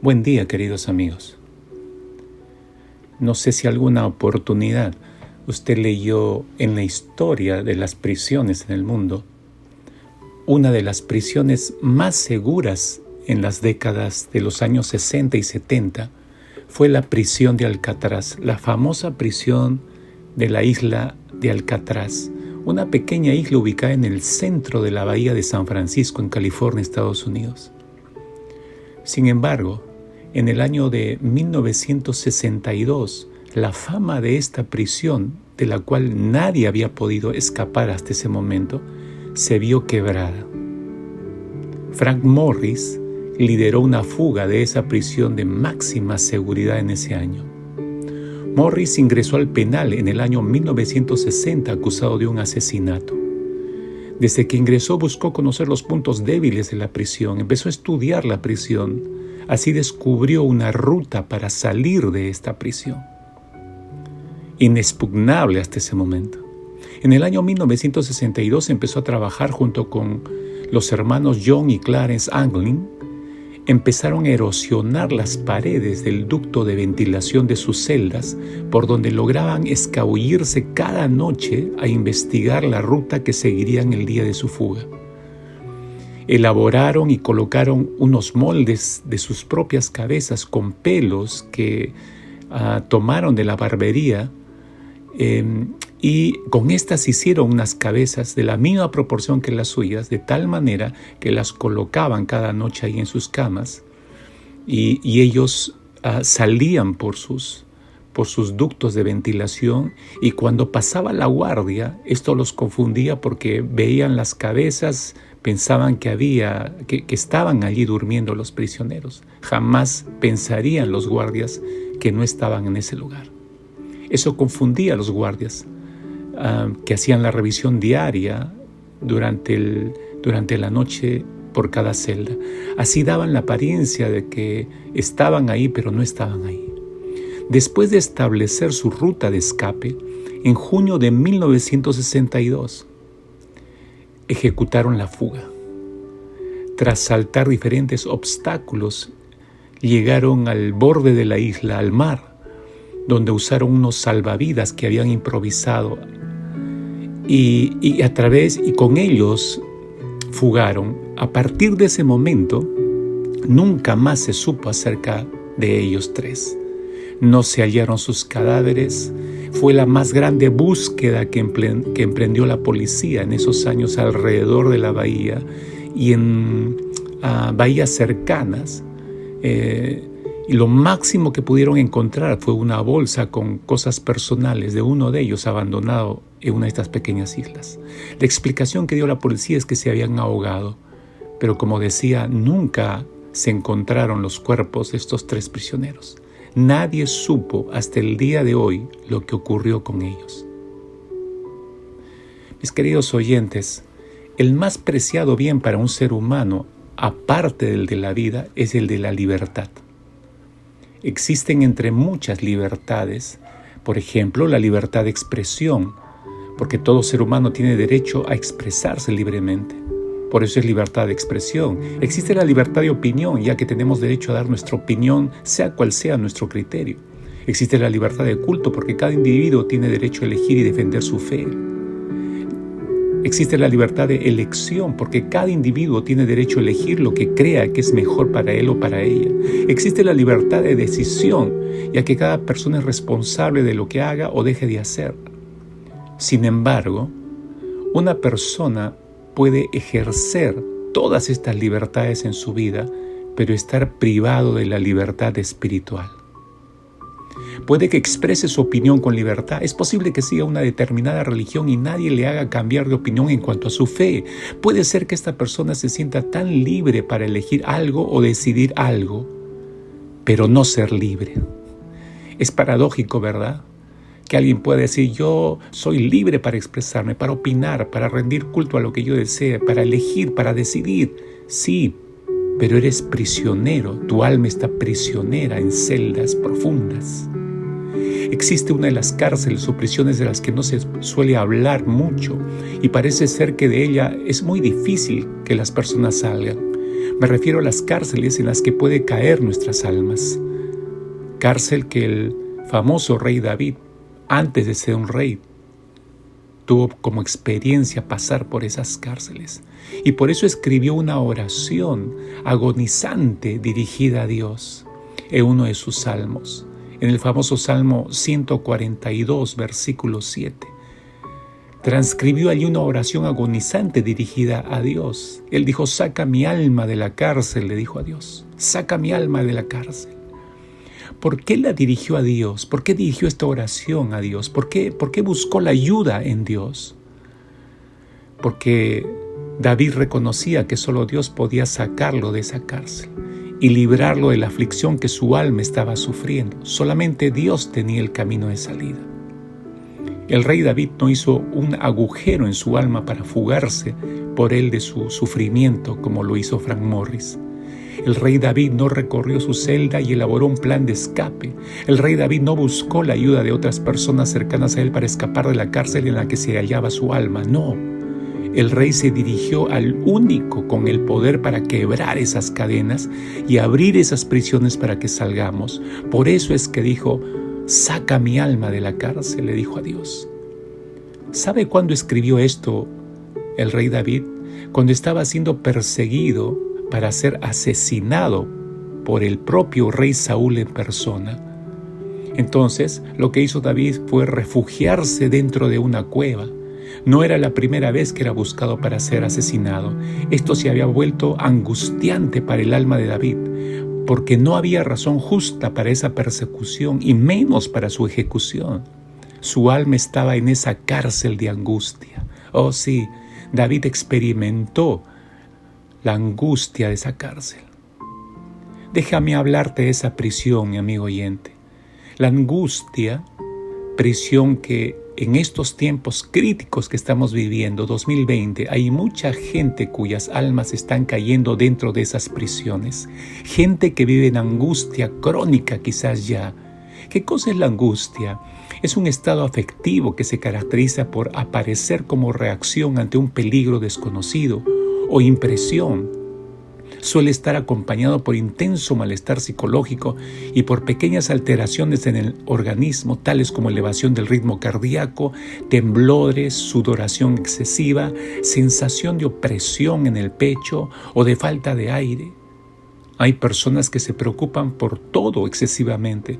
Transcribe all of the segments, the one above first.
Buen día, queridos amigos. No sé si alguna oportunidad usted leyó en la historia de las prisiones en el mundo, una de las prisiones más seguras en las décadas de los años 60 y 70 fue la prisión de Alcatraz, la famosa prisión de la isla de Alcatraz, una pequeña isla ubicada en el centro de la bahía de San Francisco, en California, Estados Unidos. Sin embargo, en el año de 1962, la fama de esta prisión, de la cual nadie había podido escapar hasta ese momento, se vio quebrada. Frank Morris lideró una fuga de esa prisión de máxima seguridad en ese año. Morris ingresó al penal en el año 1960 acusado de un asesinato. Desde que ingresó buscó conocer los puntos débiles de la prisión, empezó a estudiar la prisión. Así descubrió una ruta para salir de esta prisión, inexpugnable hasta ese momento. En el año 1962 empezó a trabajar junto con los hermanos John y Clarence Anglin. Empezaron a erosionar las paredes del ducto de ventilación de sus celdas, por donde lograban escabullirse cada noche a investigar la ruta que seguirían el día de su fuga. Elaboraron y colocaron unos moldes de sus propias cabezas con pelos que tomaron de la barbería, y con estas hicieron unas cabezas de la misma proporción que las suyas, de tal manera que las colocaban cada noche ahí en sus camas, y ellos salían por sus ductos de ventilación, y cuando pasaba la guardia, esto los confundía porque veían las cabezas, pensaban que estaban allí durmiendo los prisioneros. Jamás pensarían los guardias que no estaban en ese lugar. Eso confundía a los guardias que hacían la revisión diaria durante la noche por cada celda. Así daban la apariencia de que estaban ahí, pero no estaban ahí. Después de establecer su ruta de escape, en junio de 1962, ejecutaron la fuga. Tras saltar diferentes obstáculos, llegaron al borde de la isla, al mar, donde usaron unos salvavidas que habían improvisado, y con ellos fugaron. A partir de ese momento, nunca más se supo acerca de ellos tres. No se hallaron sus cadáveres. Fue la más grande búsqueda que emprendió la policía en esos años alrededor de la bahía y en bahías cercanas. Y lo máximo que pudieron encontrar fue una bolsa con cosas personales de uno de ellos abandonado en una de estas pequeñas islas. La explicación que dio la policía es que se habían ahogado, pero como decía, nunca se encontraron los cuerpos de estos tres prisioneros. Nadie supo hasta el día de hoy lo que ocurrió con ellos. Mis queridos oyentes, el más preciado bien para un ser humano, aparte del de la vida, es el de la libertad. Existen entre muchas libertades, por ejemplo, la libertad de expresión, porque todo ser humano tiene derecho a expresarse libremente. Por eso es libertad de expresión. Existe la libertad de opinión, ya que tenemos derecho a dar nuestra opinión, sea cual sea nuestro criterio. Existe la libertad de culto, porque cada individuo tiene derecho a elegir y defender su fe. Existe la libertad de elección, porque cada individuo tiene derecho a elegir lo que crea que es mejor para él o para ella. Existe la libertad de decisión, ya que cada persona es responsable de lo que haga o deje de hacer. Sin embargo, una persona puede ejercer todas estas libertades en su vida, pero estar privado de la libertad espiritual. Puede que exprese su opinión con libertad. Es posible que siga una determinada religión y nadie le haga cambiar de opinión en cuanto a su fe. Puede ser que esta persona se sienta tan libre para elegir algo o decidir algo, pero no ser libre. Es paradójico, ¿verdad? Que alguien pueda decir, yo soy libre para expresarme, para opinar, para rendir culto a lo que yo desee, para elegir, para decidir. Sí, pero eres prisionero, tu alma está prisionera en celdas profundas. Existe una de las cárceles o prisiones de las que no se suele hablar mucho y parece ser que de ella es muy difícil que las personas salgan. Me refiero a las cárceles en las que puede caer nuestras almas. Cárcel que el famoso rey David, antes de ser un rey, tuvo como experiencia pasar por esas cárceles. Y por eso escribió una oración agonizante dirigida a Dios en uno de sus salmos. En el famoso Salmo 142, versículo 7. Transcribió allí una oración agonizante dirigida a Dios. Él dijo: saca mi alma de la cárcel, le dijo a Dios. Saca mi alma de la cárcel. ¿Por qué la dirigió a Dios? ¿Por qué dirigió esta oración a Dios? ¿Por qué buscó la ayuda en Dios? Porque David reconocía que solo Dios podía sacarlo de esa cárcel y librarlo de la aflicción que su alma estaba sufriendo. Solamente Dios tenía el camino de salida. El rey David no hizo un agujero en su alma para fugarse por él de su sufrimiento como lo hizo Frank Morris. El rey David no recorrió su celda y elaboró un plan de escape. El rey David no buscó la ayuda de otras personas cercanas a él para escapar de la cárcel en la que se hallaba su alma. No, el rey se dirigió al único con el poder para quebrar esas cadenas y abrir esas prisiones para que salgamos. Por eso es que dijo: saca mi alma de la cárcel, le dijo a Dios. ¿Sabe cuándo escribió esto el rey David? Cuando estaba siendo perseguido para ser asesinado por el propio rey Saúl en persona. Entonces, lo que hizo David fue refugiarse dentro de una cueva. No era la primera vez que era buscado para ser asesinado. Esto se había vuelto angustiante para el alma de David, porque no había razón justa para esa persecución y menos para su ejecución. Su alma estaba en esa cárcel de angustia. Oh sí, David experimentó la angustia de esa cárcel. Déjame hablarte de esa prisión, mi amigo oyente. La angustia, prisión que en estos tiempos críticos que estamos viviendo, 2020, hay mucha gente cuyas almas están cayendo dentro de esas prisiones. Gente que vive en angustia crónica quizás ya. ¿Qué cosa es la angustia? Es un estado afectivo que se caracteriza por aparecer como reacción ante un peligro desconocido o impresión. Suele estar acompañado por intenso malestar psicológico y por pequeñas alteraciones en el organismo, tales como elevación del ritmo cardíaco, temblores, sudoración excesiva, sensación de opresión en el pecho o de falta de aire. Hay personas que se preocupan por todo excesivamente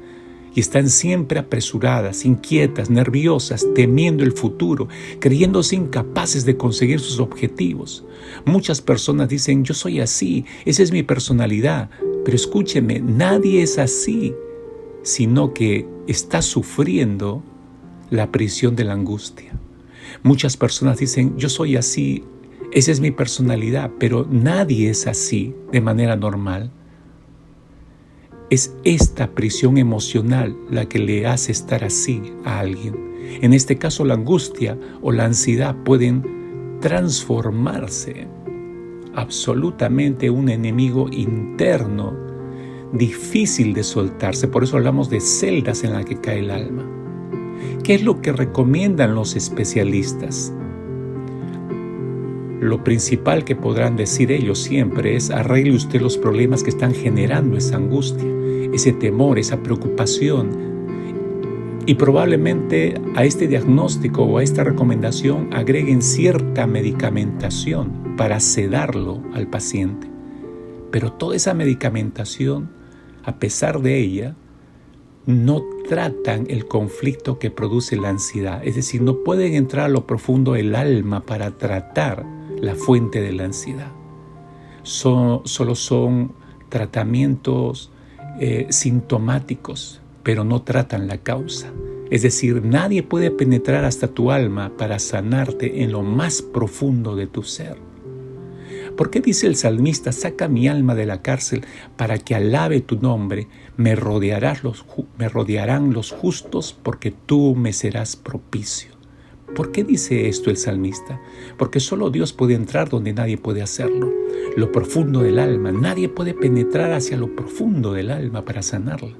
y están siempre apresuradas, inquietas, nerviosas, temiendo el futuro, creyéndose incapaces de conseguir sus objetivos. Muchas personas dicen: yo soy así, esa es mi personalidad. Pero escúcheme, nadie es así, sino que está sufriendo la prisión de la angustia. Muchas personas dicen: yo soy así, esa es mi personalidad, pero nadie es así de manera normal. Es esta prisión emocional la que le hace estar así a alguien. En este caso, la angustia o la ansiedad pueden transformarse absolutamente en un enemigo interno difícil de soltarse. Por eso hablamos de celdas en las que cae el alma. ¿Qué es lo que recomiendan los especialistas? Lo principal que podrán decir ellos siempre es: arregle usted los problemas que están generando esa angustia, ese temor, esa preocupación. Y probablemente a este diagnóstico o a esta recomendación agreguen cierta medicamentación para sedarlo al paciente. Pero toda esa medicamentación, a pesar de ella, no tratan el conflicto que produce la ansiedad. Es decir, no pueden entrar a lo profundo del alma para tratar la fuente de la ansiedad. Solo son tratamientos sintomáticos, pero no tratan la causa. Es decir, nadie puede penetrar hasta tu alma para sanarte en lo más profundo de tu ser. ¿Por qué dice el salmista: saca mi alma de la cárcel para que alabe tu nombre? Me rodearán los justos porque tú me serás propicio. ¿Por qué dice esto el salmista? Porque solo Dios puede entrar donde nadie puede hacerlo. Lo profundo del alma. Nadie puede penetrar hacia lo profundo del alma para sanarla.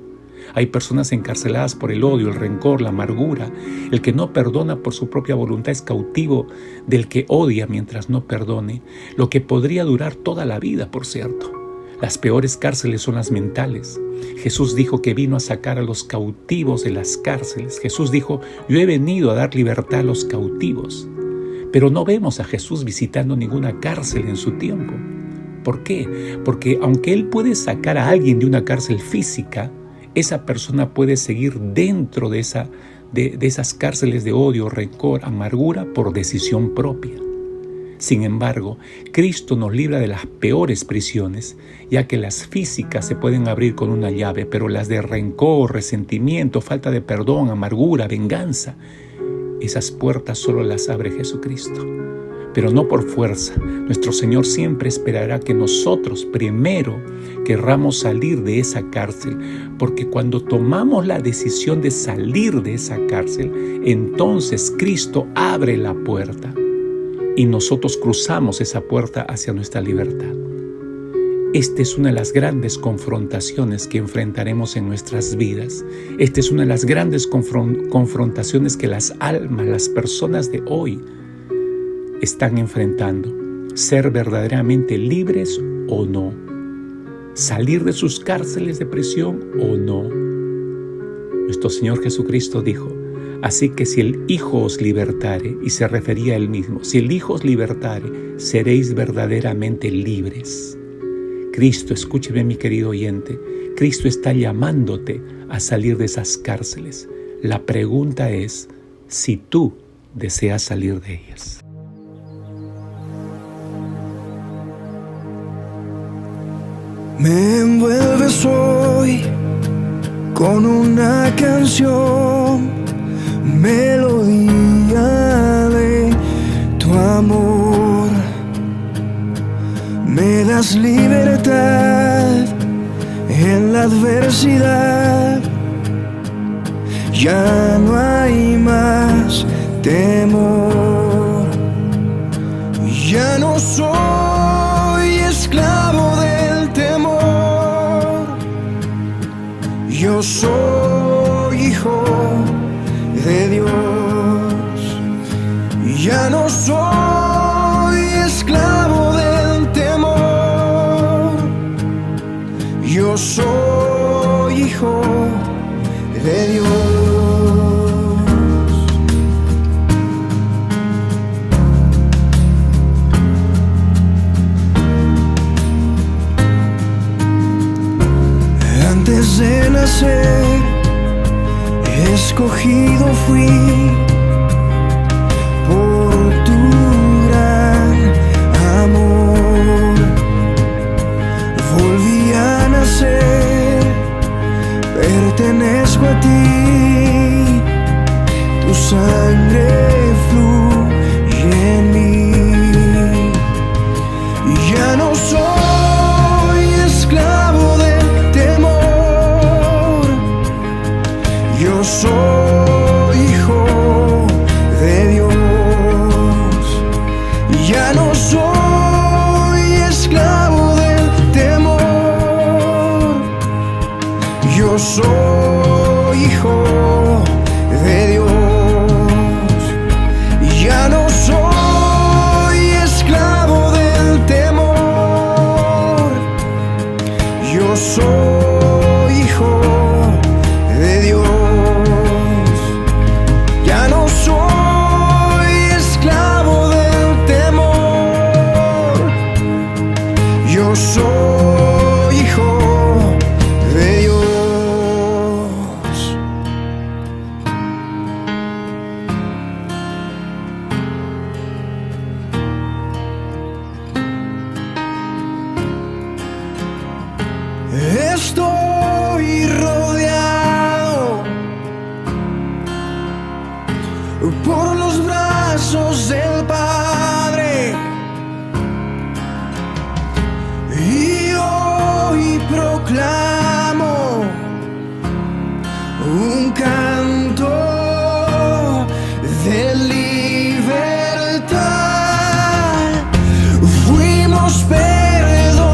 Hay personas encarceladas por el odio, el rencor, la amargura. El que no perdona por su propia voluntad es cautivo del que odia mientras no perdone, lo que podría durar toda la vida, por cierto. Las peores cárceles son las mentales. Jesús dijo que vino a sacar a los cautivos de las cárceles. Jesús dijo, yo he venido a dar libertad a los cautivos. Pero no vemos a Jesús visitando ninguna cárcel en su tiempo. ¿Por qué? Porque aunque Él puede sacar a alguien de una cárcel física, esa persona puede seguir dentro de esas cárceles de odio, rencor, amargura por decisión propia. Sin embargo, Cristo nos libra de las peores prisiones, ya que las físicas se pueden abrir con una llave, pero las de rencor, resentimiento, falta de perdón, amargura, venganza, esas puertas solo las abre Jesucristo. Pero no por fuerza. Nuestro Señor siempre esperará que nosotros primero querramos salir de esa cárcel, porque cuando tomamos la decisión de salir de esa cárcel, entonces Cristo abre la puerta y nosotros cruzamos esa puerta hacia nuestra libertad. Esta es una de las grandes confrontaciones que enfrentaremos en nuestras vidas. Esta es una de las grandes confrontaciones que las almas, las personas de hoy están enfrentando. Ser verdaderamente libres o no. Salir de sus cárceles de prisión o no. Nuestro Señor Jesucristo dijo, así que si el Hijo os libertare, y se refería a Él mismo, si el Hijo os libertare, seréis verdaderamente libres. Cristo, escúcheme mi querido oyente, Cristo está llamándote a salir de esas cárceles. La pregunta es si tú deseas salir de ellas. Me envuelves hoy con una canción, melodía de tu amor. Me das libertad en la adversidad. Ya no hay más temor. Ya no soy esclavo del temor. Yo soy hijo de Dios. Ya no soy esclavo del temor. Yo soy hijo de Dios. Antes de nacer, escogido fui por tu gran amor. Volví a nacer, pertenezco a ti. Tu sangre fluye en mí. Ya no soy esclavo del temor. Yo soy hijo de Dios. Ya no soy esclavo del temor. Yo soy hijo de Dios. Ya no soy esclavo del temor. Yo soy hijo de Dios. Ya no soy esclavo del temor. Yo soy hijo de Dios. Estoy rodeado por los brazos del Padre, y hoy proclamo un canto de libertad. Fuimos perdonados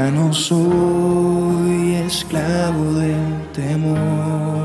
Ya no soy esclavo del temor.